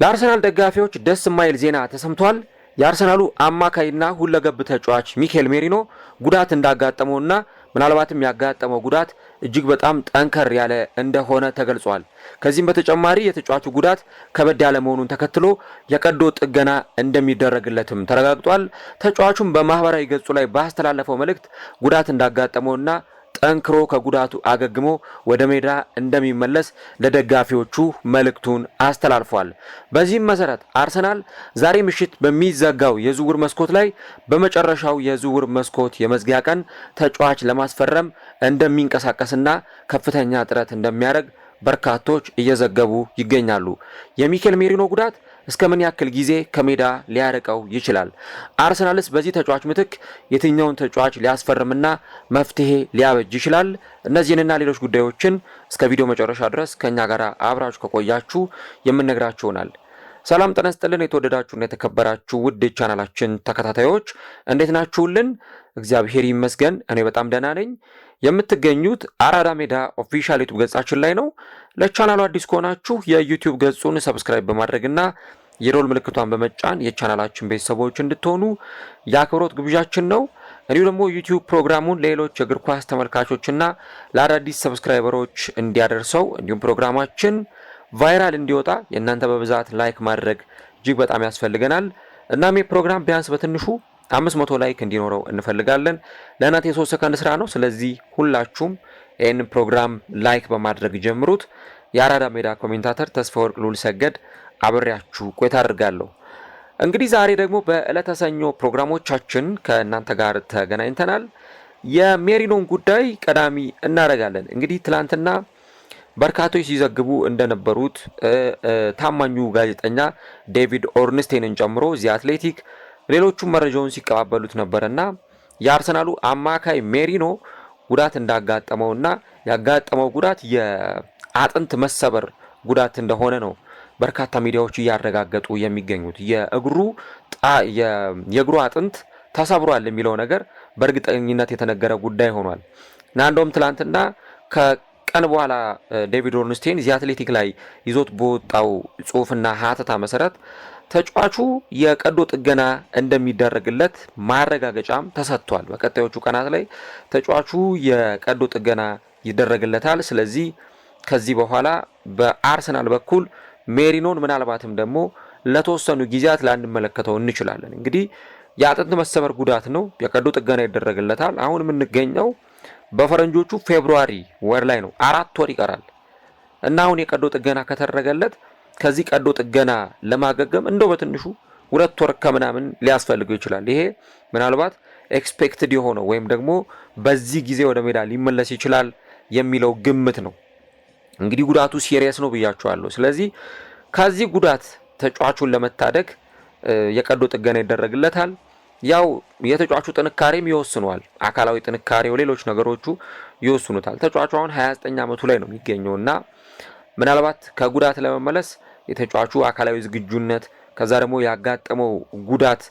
ለአርሰናል ደጋፊዎች ደስ የማይል ዜና ተሰምቷል። የአርሰናሉ አማካይና ሁለገብ ተጫዋች ሚኬል ሜሪኖ ጉዳት እንዳጋጠመውና ምናልባትም ያጋጠመው ጉዳት እጅግ በጣም ጠንከር ያለ እንደሆነ ተገልጿል። ከዚህም በተጨማሪ የተጫዋቹ ጉዳት ከበድ ያለ መሆኑን ተከትሎ የቀዶ ጥገና እንደሚደረግለትም ተረጋግጧል። ተጫዋቹም በማህበራዊ ገጹ ላይ ባስተላለፈው መልእክት ጉዳት እንዳጋጠመውና ጠንክሮ ከጉዳቱ አገግሞ ወደ ሜዳ እንደሚመለስ ለደጋፊዎቹ መልእክቱን አስተላልፏል። በዚህም መሰረት አርሰናል ዛሬ ምሽት በሚዘጋው የዝውውር መስኮት ላይ በመጨረሻው የዝውውር መስኮት የመዝጊያ ቀን ተጫዋች ለማስፈረም እንደሚንቀሳቀስና ከፍተኛ ጥረት እንደሚያደርግ በርካቶች እየዘገቡ ይገኛሉ። የሚኬል ሜሪኖ ጉዳት እስከ ምን ያክል ጊዜ ከሜዳ ሊያርቀው ይችላል? አርሰናልስ በዚህ ተጫዋች ምትክ የትኛውን ተጫዋች ሊያስፈርምና መፍትሄ ሊያበጅ ይችላል? እነዚህንና ሌሎች ጉዳዮችን እስከ ቪዲዮ መጨረሻ ድረስ ከኛ ጋር አብራችሁ ከቆያችሁ የምንነግራችሁ ይሆናል። ሰላም ጤና ይስጥልን። የተወደዳችሁና የተከበራችሁ ውድ ቻናላችን ተከታታዮች እንዴት ናችሁልን? እግዚአብሔር ይመስገን እኔ በጣም ደህና ነኝ። የምትገኙት አራዳ ሜዳ ኦፊሻል ዩቲዩብ ገጻችን ላይ ነው። ለቻናሉ አዲስ ከሆናችሁ የዩቲዩብ ገጹን ሰብስክራይብ በማድረግና የሮል ምልክቷን በመጫን የቻናላችን ቤተሰቦች እንድትሆኑ የአክብሮት ግብዣችን ነው። እንዲሁ ደግሞ ዩቲዩብ ፕሮግራሙን ለሌሎች የእግር ኳስ ተመልካቾችና ለአዳዲስ ሰብስክራይበሮች እንዲያደርሰው እንዲሁም ፕሮግራማችን ቫይራል እንዲወጣ የእናንተ በብዛት ላይክ ማድረግ እጅግ በጣም ያስፈልገናል። እናም የፕሮግራም ቢያንስ በትንሹ 500 ላይክ እንዲኖረው እንፈልጋለን። ለእናንተ የ3 ሰከንድ ስራ ነው። ስለዚህ ሁላችሁም ይህን ፕሮግራም ላይክ በማድረግ ጀምሩት። የአራዳ ሜዳ ኮሜንታተር ተስፋወርቅ ሉል ሰገድ አብሬያችሁ ቆይታ አድርጋለሁ። እንግዲህ ዛሬ ደግሞ በዕለተ ሰኞ ፕሮግራሞቻችን ከእናንተ ጋር ተገናኝተናል። የሜሪኖን ጉዳይ ቀዳሚ እናደርጋለን። እንግዲህ ትላንትና በርካቶች ሲዘግቡ እንደነበሩት ታማኙ ጋዜጠኛ ዴቪድ ኦርንስቴንን ጨምሮ ዚ አትሌቲክ ሌሎቹም መረጃውን ሲቀባበሉት ነበርና የአርሰናሉ አማካይ ሜሪኖ ጉዳት እንዳጋጠመውና ያጋጠመው ጉዳት የአጥንት መሰበር ጉዳት እንደሆነ ነው በርካታ ሚዲያዎች እያረጋገጡ የሚገኙት። የእግሩ አጥንት ተሰብሯል የሚለው ነገር በእርግጠኝነት የተነገረ ጉዳይ ሆኗል እና እንደውም ትላንትና ከቀን በኋላ ዴቪድ ኦርንስቴን ዚ አትሌቲክ ላይ ይዞት በወጣው ጽሁፍና ሀተታ መሰረት ተጫዋቹ የቀዶ ጥገና እንደሚደረግለት ማረጋገጫም ተሰጥቷል። በቀጣዮቹ ቀናት ላይ ተጫዋቹ የቀዶ ጥገና ይደረግለታል። ስለዚህ ከዚህ በኋላ በአርሰናል በኩል ሜሪኖን ምናልባትም ደግሞ ለተወሰኑ ጊዜያት ላንመለከተው እንችላለን። እንግዲህ የአጥንት መሰበር ጉዳት ነው፣ የቀዶ ጥገና ይደረግለታል። አሁን የምንገኘው በፈረንጆቹ ፌብሩዋሪ ወር ላይ ነው። 4 ወር ይቀራል እና አሁን የቀዶ ጥገና ከተደረገለት ከዚህ ቀዶ ጥገና ለማገገም እንደው በትንሹ 2 ወር ከምናምን ሊያስፈልገው ይችላል። ይሄ ምናልባት ኤክስፔክትድ የሆነው ወይም ደግሞ በዚህ ጊዜ ወደ ሜዳ ሊመለስ ይችላል የሚለው ግምት ነው። እንግዲህ ጉዳቱ ሲሪየስ ነው ብያቸዋለሁ። ስለዚህ ከዚህ ጉዳት ተጫዋቹን ለመታደግ የቀዶ ጥገና ይደረግለታል። ያው የተጫዋቹ ጥንካሬም ይወስነዋል። አካላዊ ጥንካሬው፣ ሌሎች ነገሮቹ ይወስኑታል። ተጫዋቹ አሁን 29 ዓመቱ ላይ ነው የሚገኘውና ምናልባት ከጉዳት ለመመለስ የተጫዋቹ አካላዊ ዝግጁነት ከዛ ደግሞ ያጋጠመው ጉዳት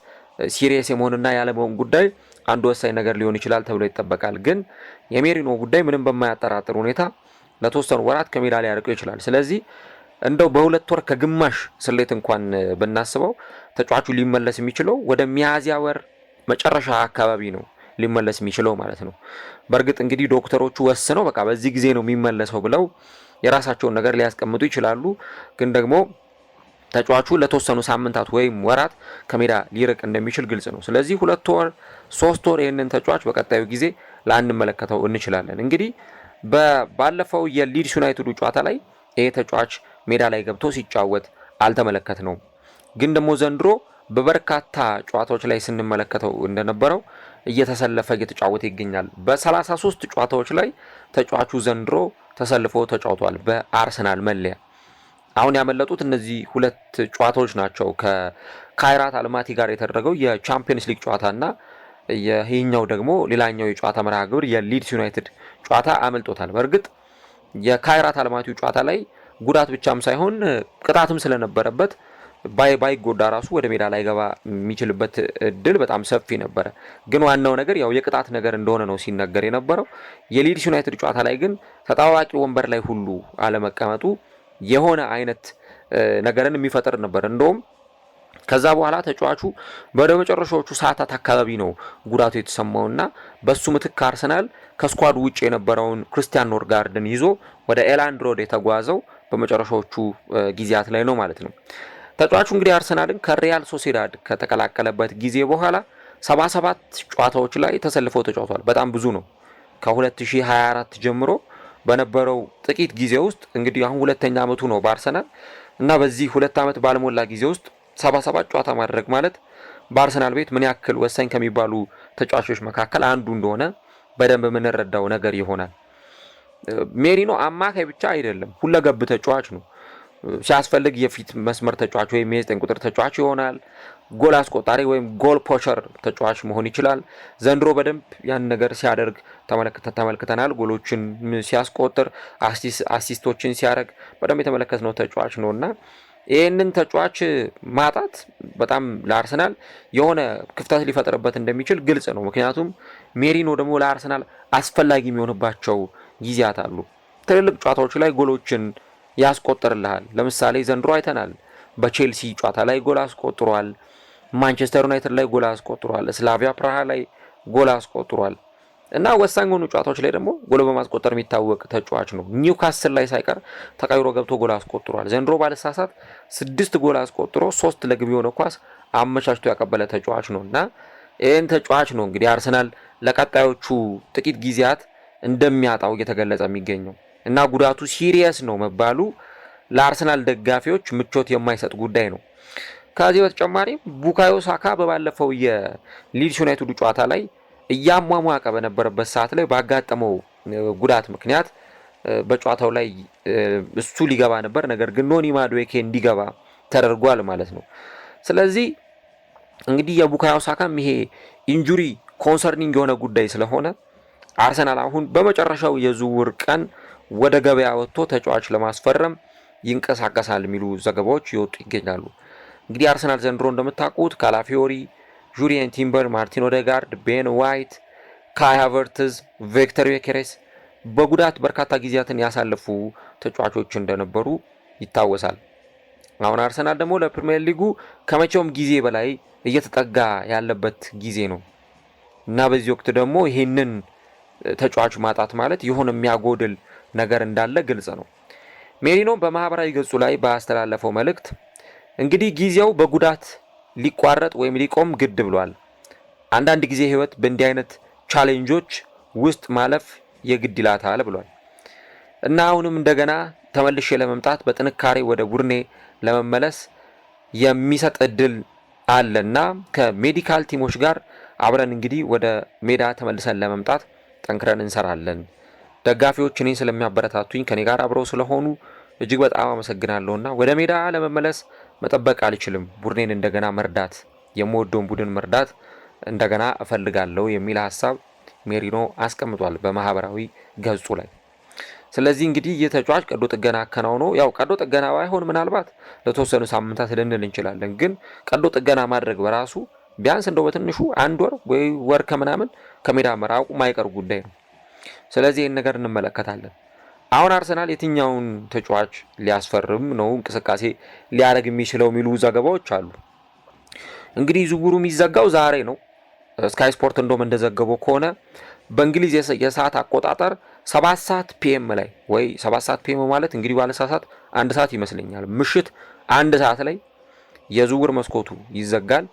ሲሪየስ የመሆንና ያለመሆን ጉዳይ አንድ ወሳኝ ነገር ሊሆን ይችላል ተብሎ ይጠበቃል። ግን የሜሪኖ ጉዳይ ምንም በማያጠራጥር ሁኔታ ለተወሰኑ ወራት ከሜዳ ላይ ያርቀው ይችላል። ስለዚህ እንደው በ2 ወር ከግማሽ ስሌት እንኳን ብናስበው ተጫዋቹ ሊመለስ የሚችለው ወደ ሚያዝያ ወር መጨረሻ አካባቢ ነው ሊመለስ የሚችለው ማለት ነው። በእርግጥ እንግዲህ ዶክተሮቹ ወስነው በቃ በዚህ ጊዜ ነው የሚመለሰው ብለው የራሳቸውን ነገር ሊያስቀምጡ ይችላሉ። ግን ደግሞ ተጫዋቹ ለተወሰኑ ሳምንታት ወይም ወራት ከሜዳ ሊርቅ እንደሚችል ግልጽ ነው። ስለዚህ 2 ወር 3 ወር ይህንን ተጫዋች በቀጣዩ ጊዜ ላንመለከተው እንችላለን። እንግዲህ ባለፈው የሊድስ ዩናይትዱ ጨዋታ ላይ ይሄ ተጫዋች ሜዳ ላይ ገብቶ ሲጫወት አልተመለከት ነው። ግን ደግሞ ዘንድሮ በበርካታ ጨዋታዎች ላይ ስንመለከተው እንደነበረው እየተሰለፈ እየተጫወተ ይገኛል። በ33 ጨዋታዎች ላይ ተጫዋቹ ዘንድሮ ተሰልፎ ተጫውቷል በአርሰናል መለያ። አሁን ያመለጡት እነዚህ 2 ጨዋታዎች ናቸው። ከካይራት አልማቲ ጋር የተደረገው የቻምፒየንስ ሊግ ጨዋታና ይሄኛው ደግሞ ሌላኛው የጨዋታ መርሃ ግብር የሊድስ ዩናይትድ ጨዋታ አመልጦታል። በእርግጥ የካይራት አልማቲው ጨዋታ ላይ ጉዳት ብቻም ሳይሆን ቅጣትም ስለነበረበት ባይጎዳ ራሱ ወደ ሜዳ ላይ ገባ የሚችልበት እድል በጣም ሰፊ ነበረ። ግን ዋናው ነገር ያው የቅጣት ነገር እንደሆነ ነው ሲነገር የነበረው። የሊድስ ዩናይትድ ጨዋታ ላይ ግን ተጣዋቂ ወንበር ላይ ሁሉ አለመቀመጡ የሆነ አይነት ነገርን የሚፈጥር ነበር። እንደውም ከዛ በኋላ ተጫዋቹ ወደ መጨረሻዎቹ ሰዓታት አካባቢ ነው ጉዳቱ የተሰማውና በሱ ምትክ አርሰናል ከስኳዱ ውጭ የነበረውን ክርስቲያን ኖርጋርድን ይዞ ወደ ኤላንድ ሮድ የተጓዘው በመጨረሻዎቹ ጊዜያት ላይ ነው ማለት ነው። ተጫዋቹ እንግዲህ አርሰናልን ከሪያል ሶሲዳድ ከተቀላቀለበት ጊዜ በኋላ 77 ጨዋታዎች ላይ ተሰልፈው ተጫውቷል። በጣም ብዙ ነው። ከ2024 ጀምሮ በነበረው ጥቂት ጊዜ ውስጥ እንግዲህ አሁን ሁለተኛ ዓመቱ ነው በአርሰናል እና በዚህ 2 ዓመት ባልሞላ ጊዜ ውስጥ 77 ጨዋታ ማድረግ ማለት በአርሰናል ቤት ምን ያክል ወሳኝ ከሚባሉ ተጫዋቾች መካከል አንዱ እንደሆነ በደንብ የምንረዳው ነገር ይሆናል። ሜሪኖ አማካይ ብቻ አይደለም፣ ሁለገብ ተጫዋች ነው። ሲያስፈልግ የፊት መስመር ተጫዋች ወይም የ9 ቁጥር ተጫዋች ይሆናል። ጎል አስቆጣሪ ወይም ጎል ፖቸር ተጫዋች መሆን ይችላል። ዘንድሮ በደንብ ያን ነገር ሲያደርግ ተመልክተናል። ጎሎችን ሲያስቆጥር፣ አሲስቶችን ሲያደርግ በደንብ የተመለከትነው ተጫዋች ነውና ይህንን ተጫዋች ማጣት በጣም ለአርሰናል የሆነ ክፍተት ሊፈጥርበት እንደሚችል ግልጽ ነው። ምክንያቱም ሜሪኖ ደግሞ ለአርሰናል አስፈላጊ የሚሆንባቸው ጊዜያት አሉ። ትልልቅ ጨዋታዎች ላይ ጎሎችን ያስቆጥርልሃል። ለምሳሌ ዘንድሮ አይተናል። በቼልሲ ጨዋታ ላይ ጎል አስቆጥሯል። ማንቸስተር ዩናይትድ ላይ ጎል አስቆጥሯል። ስላቪያ ፕራሃ ላይ ጎል አስቆጥሯል እና ወሳኝ የሆኑ ጨዋታዎች ላይ ደግሞ ጎል በማስቆጠር የሚታወቅ ተጫዋች ነው። ኒውካስል ላይ ሳይቀር ተቀይሮ ገብቶ ጎል አስቆጥሯል። ዘንድሮ ባለሳሳት 6 ጎል አስቆጥሮ 3 ለግብ የሆነ ኳስ አመቻችቶ ያቀበለ ተጫዋች ነው እና ይህን ተጫዋች ነው እንግዲህ አርሰናል ለቀጣዮቹ ጥቂት ጊዜያት እንደሚያጣው እየተገለጸ የሚገኘው እና ጉዳቱ ሲሪየስ ነው መባሉ ለአርሰናል ደጋፊዎች ምቾት የማይሰጥ ጉዳይ ነው። ከዚህ በተጨማሪም ቡካዮ ሳካ በባለፈው የሊድስ ዩናይትድ ጨዋታ ላይ እያሟሟቀ በነበረበት ሰዓት ላይ ባጋጠመው ጉዳት ምክንያት በጨዋታው ላይ እሱ ሊገባ ነበር፣ ነገር ግን ኖኒ ማዱዌኬ እንዲገባ ተደርጓል ማለት ነው። ስለዚህ እንግዲህ የቡካዮ ሳካም ይሄ ኢንጁሪ ኮንሰርኒንግ የሆነ ጉዳይ ስለሆነ አርሰናል አሁን በመጨረሻው የዝውውር ቀን ወደ ገበያ ወጥቶ ተጫዋች ለማስፈረም ይንቀሳቀሳል የሚሉ ዘገባዎች ይወጡ ይገኛሉ። እንግዲህ አርሰናል ዘንድሮ እንደምታውቁት ካላፊዮሪ፣ ጁሪየን ቲምበር፣ ማርቲን ኦዴጋርድ፣ ቤን ዋይት፣ ካይ ሃቨርትዝ፣ ቪክተር ዮኬሬስ በጉዳት በርካታ ጊዜያትን ያሳለፉ ተጫዋቾች እንደነበሩ ይታወሳል። አሁን አርሰናል ደግሞ ለፕሪሚየር ሊጉ ከመቼውም ጊዜ በላይ እየተጠጋ ያለበት ጊዜ ነው እና በዚህ ወቅት ደግሞ ይህንን ተጫዋች ማጣት ማለት የሆነ የሚያጎድል ነገር እንዳለ ግልጽ ነው። ሜሪኖ በማህበራዊ ገጹ ላይ ባስተላለፈው መልእክት እንግዲህ ጊዜው በጉዳት ሊቋረጥ ወይም ሊቆም ግድ ብሏል። አንዳንድ ጊዜ ህይወት በእንዲህ አይነት ቻሌንጆች ውስጥ ማለፍ የግድ ይላታል ብሏል እና አሁንም እንደገና ተመልሼ ለመምጣት በጥንካሬ ወደ ቡድኔ ለመመለስ የሚሰጥ እድል አለና ከሜዲካል ቲሞች ጋር አብረን እንግዲህ ወደ ሜዳ ተመልሰን ለመምጣት ጠንክረን እንሰራለን። ደጋፊዎች እኔን ስለሚያበረታቱኝ ከኔ ጋር አብረው ስለሆኑ እጅግ በጣም አመሰግናለሁና ወደ ሜዳ ለመመለስ መጠበቅ አልችልም። ቡድኔን እንደገና መርዳት፣ የምወደውን ቡድን መርዳት እንደገና እፈልጋለሁ የሚል ሀሳብ ሜሪኖ አስቀምጧል በማህበራዊ ገጹ ላይ። ስለዚህ እንግዲህ የተጫዋች ቀዶ ጥገና አከናውኖ ያው ቀዶ ጥገና ባይሆን ምናልባት ለተወሰኑ ሳምንታት ልንል እንችላለን፣ ግን ቀዶ ጥገና ማድረግ በራሱ ቢያንስ እንደው በትንሹ 1 ወር ወይ ወር ከምናምን ከሜዳ መራቁ ማይቀር ጉዳይ ነው። ስለዚህ ይህን ነገር እንመለከታለን። አሁን አርሰናል የትኛውን ተጫዋች ሊያስፈርም ነው እንቅስቃሴ ሊያደርግ የሚችለው የሚሉ ዘገባዎች አሉ። እንግዲህ ዝውውሩ የሚዘጋው ዛሬ ነው። ስካይ ስፖርት እንደውም እንደዘገበው ከሆነ በእንግሊዝ የሰዓት አቆጣጠር 7 ሰዓት ፒኤም ላይ ወይ 7 ሰዓት ፒኤም ማለት እንግዲህ ባለሳሳት 1 ሰዓት ይመስለኛል፣ ምሽት 1 ሰዓት ላይ የዝውውር መስኮቱ ይዘጋል።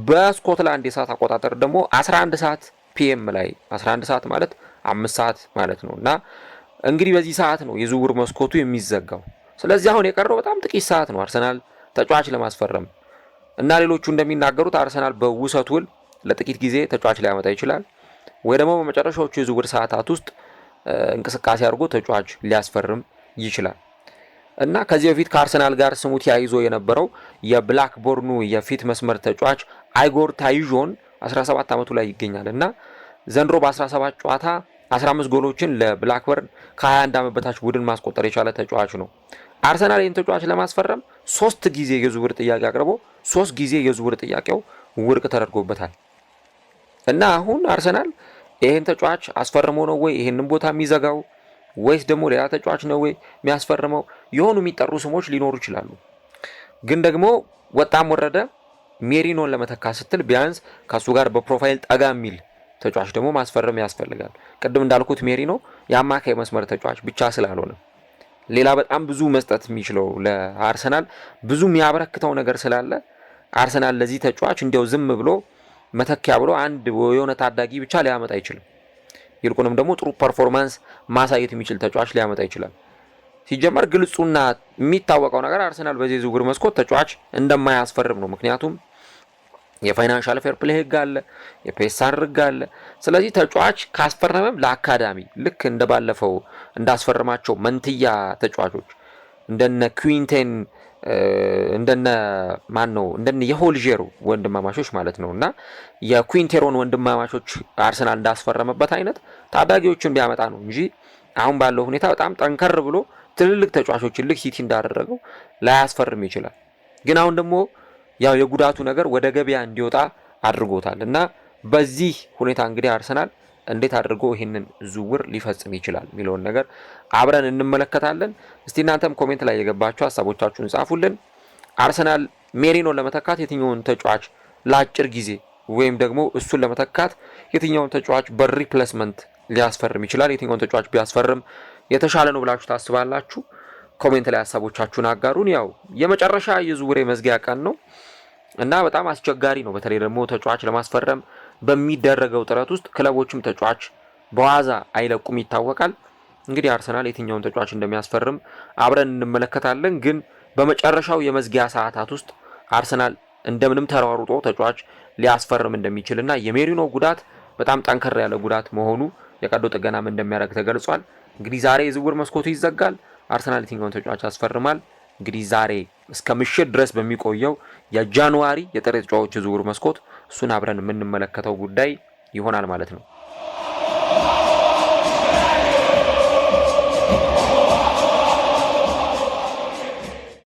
በስኮትላንድ የሰዓት አቆጣጠር ደግሞ 11 ሰዓት ፒኤም ላይ 11 ሰዓት ማለት 5 ሰዓት ማለት ነው እና እንግዲህ በዚህ ሰዓት ነው የዝውውር መስኮቱ የሚዘጋው። ስለዚህ አሁን የቀረው በጣም ጥቂት ሰዓት ነው አርሰናል ተጫዋች ለማስፈረም እና ሌሎቹ እንደሚናገሩት አርሰናል በውሰት ውል ለጥቂት ጊዜ ተጫዋች ሊያመጣ ይችላል ወይ ደግሞ በመጨረሻዎቹ የዝውውር ሰዓታት ውስጥ እንቅስቃሴ አድርጎ ተጫዋች ሊያስፈርም ይችላል እና ከዚህ በፊት ከአርሰናል ጋር ስሙ ተያይዞ የነበረው የብላክቦርኑ የፊት መስመር ተጫዋች አይጎር ታይዦን 17 ዓመቱ ላይ ይገኛል እና ዘንድሮ በ17 ጨዋታ 15 ጎሎችን ለብላክበርን ከ21 ዓመት በታች ቡድን ማስቆጠር የቻለ ተጫዋች ነው። አርሰናል ይህን ተጫዋች ለማስፈረም 3 ጊዜ የዝውውር ጥያቄ አቅርቦ 3 ጊዜ የዝውውር ጥያቄው ውድቅ ተደርጎበታል እና አሁን አርሰናል ይህን ተጫዋች አስፈርሞ ነው ወይ ይህንን ቦታ የሚዘጋው ወይስ ደግሞ ሌላ ተጫዋች ነው ወይ የሚያስፈርመው? የሆኑ የሚጠሩ ስሞች ሊኖሩ ይችላሉ። ግን ደግሞ ወጣም ወረደ ሜሪኖን ለመተካት ስትል ቢያንስ ከሱ ጋር በፕሮፋይል ጠጋ የሚል ተጫዋች ደግሞ ማስፈረም ያስፈልጋል። ቅድም እንዳልኩት ሜሪኖ የአማካይ መስመር ተጫዋች ብቻ ስላልሆነ ሌላ በጣም ብዙ መስጠት የሚችለው ለአርሰናል ብዙ የሚያበረክተው ነገር ስላለ አርሰናል ለዚህ ተጫዋች እንዲያው ዝም ብሎ መተኪያ ብሎ አንድ የሆነ ታዳጊ ብቻ ሊያመጣ አይችልም። ይልቁንም ደግሞ ጥሩ ፐርፎርማንስ ማሳየት የሚችል ተጫዋች ሊያመጣ ይችላል። ሲጀመር ግልጹና የሚታወቀው ነገር አርሰናል በዚህ ዝውውር መስኮት ተጫዋች እንደማያስፈርም ነው። ምክንያቱም የፋይናንሻል ፌር ፕሌይ ህግ አለ፣ የፔሳር ህግ አለ። ስለዚህ ተጫዋች ካስፈረመም ለአካዳሚ ልክ እንደባለፈው እንዳስፈረማቸው መንትያ ተጫዋቾች እንደነ ኩዊንቴን እንደነ የሆልጄሩ ወንድማማቾች ማለት ነው እና የኩዊንቴሮን ወንድማማቾች አርሰናል እንዳስፈረመበት አይነት ታዳጊዎችን ቢያመጣ ነው እንጂ አሁን ባለው ሁኔታ በጣም ጠንከር ብሎ ትልልቅ ተጫዋቾችን ልክ ሲቲ እንዳደረገው ላያስፈርም ይችላል። ግን አሁን ደግሞ ያው የጉዳቱ ነገር ወደ ገበያ እንዲወጣ አድርጎታል እና በዚህ ሁኔታ እንግዲህ አርሰናል እንዴት አድርጎ ይህንን ዝውውር ሊፈጽም ይችላል የሚለውን ነገር አብረን እንመለከታለን። እስቲ እናንተም ኮሜንት ላይ የገባችሁ ሀሳቦቻችሁን ጻፉልን። አርሰናል ሜሪኖን ለመተካት የትኛውን ተጫዋች ለአጭር ጊዜ ወይም ደግሞ እሱን ለመተካት የትኛውን ተጫዋች በሪፕሌስመንት ሊያስፈርም ይችላል? የትኛውን ተጫዋች ቢያስፈርም የተሻለ ነው ብላችሁ ታስባላችሁ? ኮሜንት ላይ ሀሳቦቻችሁን አጋሩን። ያው የመጨረሻ የዝውውር መዝጊያ ቀን ነው እና በጣም አስቸጋሪ ነው። በተለይ ደግሞ ተጫዋች ለማስፈረም በሚደረገው ጥረት ውስጥ ክለቦችም ተጫዋች በዋዛ አይለቁም ይታወቃል። እንግዲህ አርሰናል የትኛውን ተጫዋች እንደሚያስፈርም አብረን እንመለከታለን። ግን በመጨረሻው የመዝጊያ ሰዓታት ውስጥ አርሰናል እንደምንም ተሯሩጦ ተጫዋች ሊያስፈርም እንደሚችልና የሜሪኖ ጉዳት በጣም ጠንከር ያለ ጉዳት መሆኑ የቀዶ ጥገናም እንደሚያደርግ ተገልጿል። እንግዲህ ዛሬ የዝውውር መስኮቱ ይዘጋል። አርሰናል የትኛውን ተጫዋች ያስፈርማል? እንግዲህ ዛሬ እስከ ምሽት ድረስ በሚቆየው የጃንዋሪ የጥር ተጫዋቾች ዝውውር መስኮት እሱን አብረን የምንመለከተው ጉዳይ ይሆናል ማለት ነው።